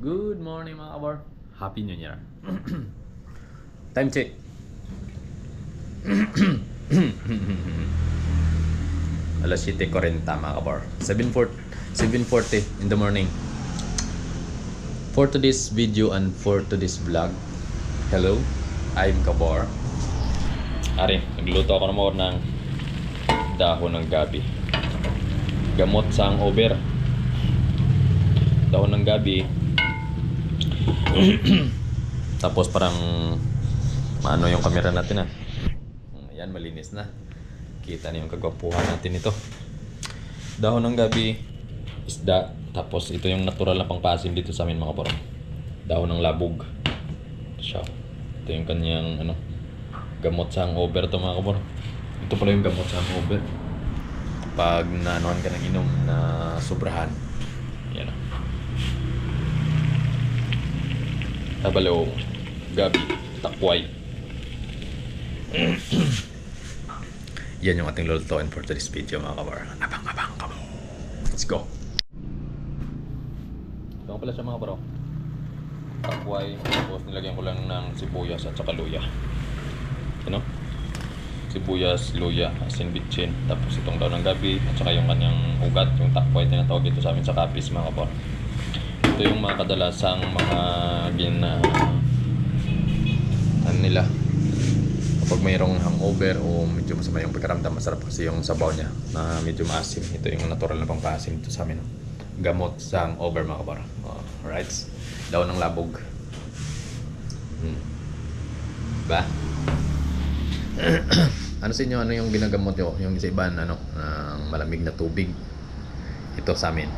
Good morning mga kabor. Happy New Year. Time check. Alas 7:40 mga kabor. 7:40 in the morning. For today's video and for today's vlog. Hello, I'm Kabor. Ari, nagluto ako naman ng dahon ng gabi. Gamot sa hangover. Dahon ng gabi. Tapos parang maano yung camera natin ayan, malinis na. Kita niyo yung kagwapuhan natin ito. Dahon ng gabi, isda. Tapos ito yung natural na pangpasim dito sa amin mga kapatid. Dahon ng labog. Siya. Ito yung kanyang gamot sa hangover to mga kapatid. Ito pala yung gamot sa hangover. Pag naanohan ka ng inom na sobrahan. Yan Tabalaw, gabi, takway. Yan yung ating lulutuin for today's video mga kabar. Abang-abang ka mo. Let's go. Ito pala siya mga bro. Takway, tapos nilagyan ko lang ng sibuyas at saka luya. Sibuyas, luya, asin, bitchin. Tapos itong daon ng gabi at saka yung kanyang ugat, yung takway, tinatawag ito sa amin sa kapis mga kabar. Ito yung mga kadalasang mga nila kapag mayroong hangover o medyo masama yung pagkaramdam. Masarap kasi yung sabaw niya na medyo maasim. Ito yung natural na pangpaasim ito sa amin. Gamot sa hangover mga kabar. Alright, daw ng labog. Ba? Ano sa inyo, ano yung ginagamot nyo? Yung isa iba ng malamig na tubig. Ito sa amin,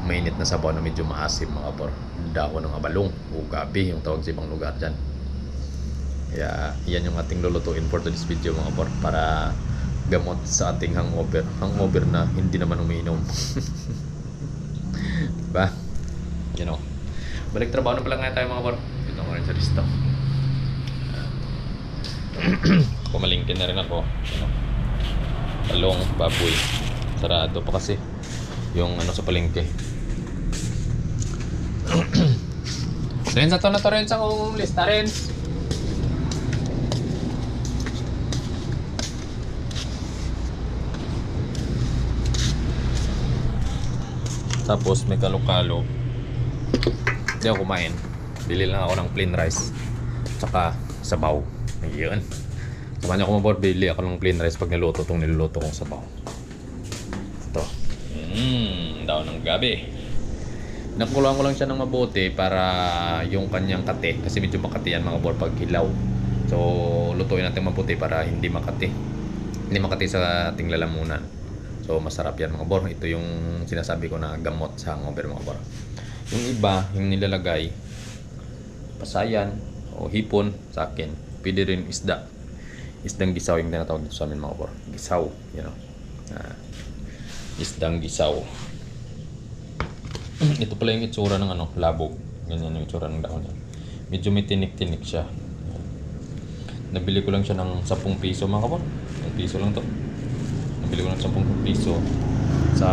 mainit na sabaw na medyo maasim mga kapor. Dahon ng abalong o gabi yung tawag sa ibang lugar dyan. Kaya yan yung ating lulutuin for today's video mga kapor, para gamot sa ating hangover. Hangover na hindi naman umiinom. Diba? Balik trabaho na pala nga tayo mga kapor. Ito ko rin sa listo. Kumalingkin na rin ako. Talong, baboy. Sarado pa kasi yung sa palengke. Rens, ato na to Rens ang lista Rens. Tapos may kalo-kalo. Hindi ako kumain. Bili lang ako ng plain rice tsaka sabaw. Ayun. Samahan niyo ako mabor, bili ako ng plain rice pag niluto itong niluluto kong sabaw. Ito. Daon ng gabi. Nakulang ko lang siya ng mabuti para yung kanyang kate, kasi medyo makati yan mga bor pag hilaw. So lutuin natin mabuti para hindi makati. Hindi makati sa ating lalamunan. So masarap yan mga bor. Ito yung sinasabi ko na gamot sa hangover mga bor. Yung iba, yung nilalagay pasayan o hipon sa akin. Pwede rin isda. Isdang gisaw yung tinatawag dito sa amin mga bor. Gisaw, isdang gisaw. Ito pala yung itsura ng labog. Ganyan yung itsura ng dahon. Medyo may tinik-tinik siya. Nabili ko lang siya ng 10 piso mga kapor. 10 piso lang to. Nabili ko ng 10 piso sa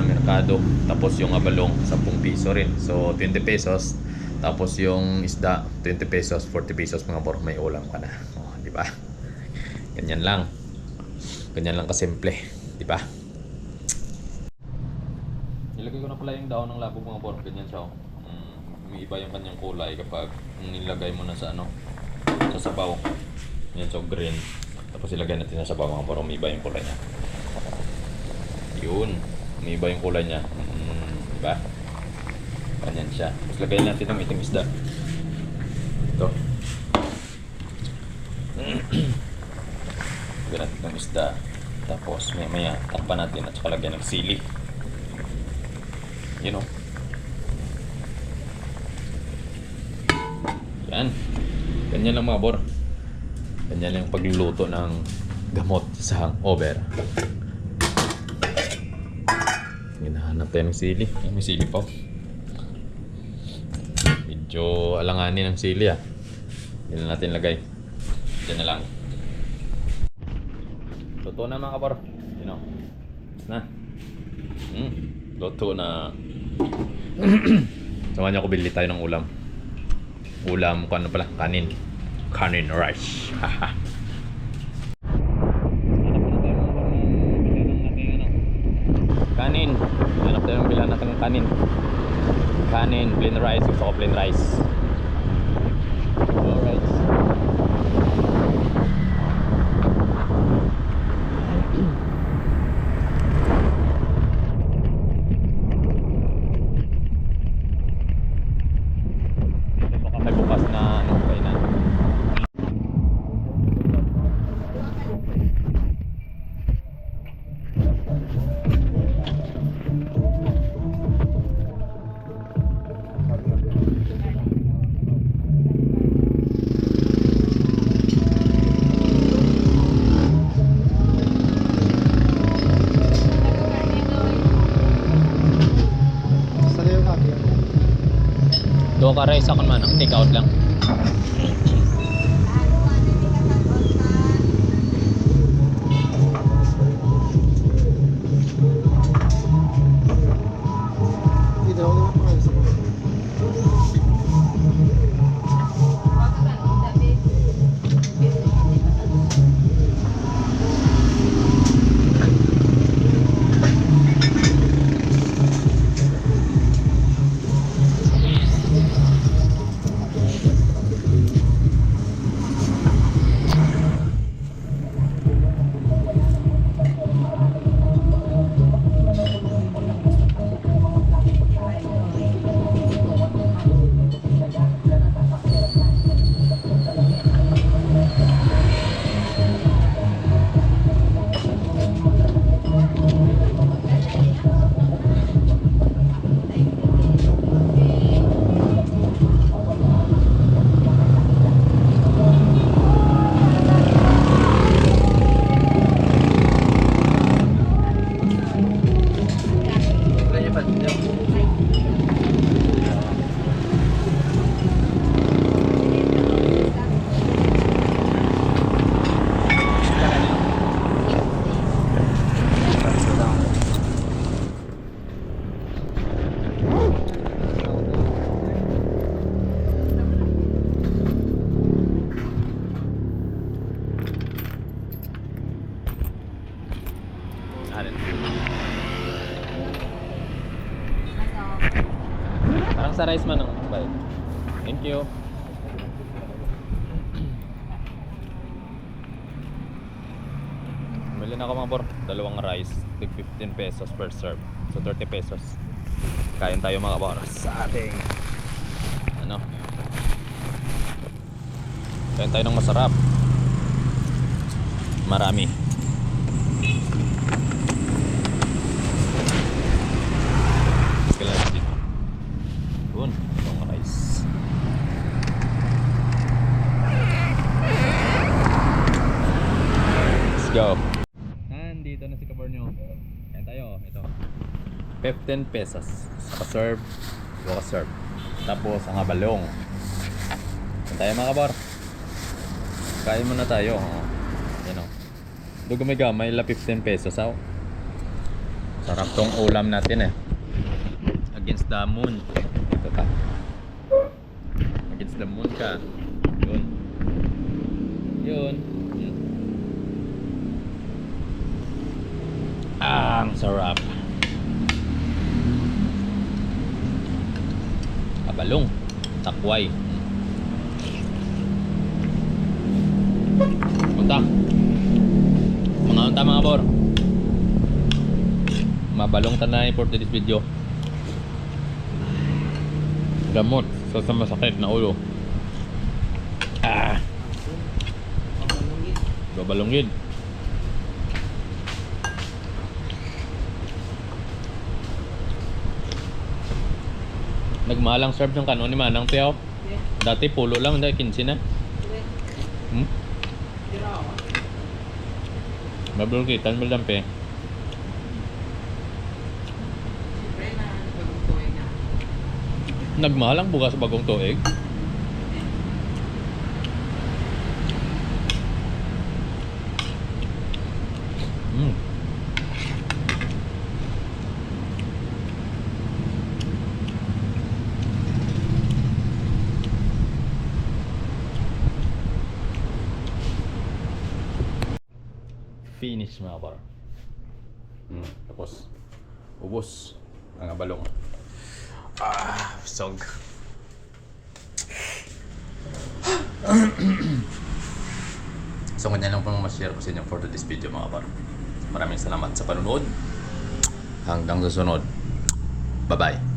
merkado. Tapos yung abalong 10 piso rin. So 20 pesos. Tapos yung isda 20 pesos, 40 pesos mga kapor. May ulam ka na. Di ba? Ganyan lang. Ganyan lang kasimple. Di ba? Nilagay ko na pala yung daon ng labog mga kapor. Ganyan siya. Umiiba yung kanyang kulay kapag nilagay mo na sa sa sabaw. Yan, so green. Tapos ilagay natin sa sabaw mga kapor. Umiiba yung kulay niya. Yun. Umiiba yung kulay niya. Diba? Ganyan siya. Tapos lagay natin ng iting isda. Ito. Lagyan natin ng isda. Tapos maya takpan natin at saka lagyan ng sili. Yan. Ganyan lang mga bor. Ganyan lang yung pagluluto ng gamot sa hangover. Hinahanap tayo ng sili. May sili pa. Medyo alanganin ng sili Yan na natin lagay. Diyan na lang. Luto na mga kabor. Na. Luto na. Samahan niyo ako, bili tayo ng ulam. Ulam, kung ano pala, kanin. Kanin rice. Haha. Kanin. Hanap tayo ng bilan natin ng kanin. Kanin, plain rice. Gusto ko plain rice. Alright. Baka may bukas na ano kayo na. Doon ka rice ako man, take out lang. Parang sa rice man ang bye. Thank you. Bili na ako mga bor, dalawang rice, tig 15 pesos per serve. So 30 pesos. Kain tayo mga bor sa ating ano? Kain tayo ng masarap. Marami. Go. Nandito na si Kabornyo. Kain tayo. Ito. 15 pesos. Saka serve. Buka serve. Tapos ang abalong. Kain tayo mga kabor. Kain muna tayo. Yan o. Dugumay-gamay la 15 pesos. Oh. Sarap tong ulam natin eh. Against the moon. Ito ka. Against the moon ka. Yun. Yun. Ang sarap. Abalong, takway. Unta. Mga unta mga bor. Mabalong tanay for this video. Gamot sa masakit na ulo. Babalongin. Nagmalang serve ng kanon ni Manang Tiyaw. Dati pulo lang, dahil 15 na. Mabalong kita, malampi. Nagmalang bukas sa bagong tuig. finish mga par. Tapos, ubos ang abalong. Sog. So, ganyan lang po ma-share ko sa inyo for this video mga par. Maraming salamat sa panunod. Hanggang susunod. Bye-bye.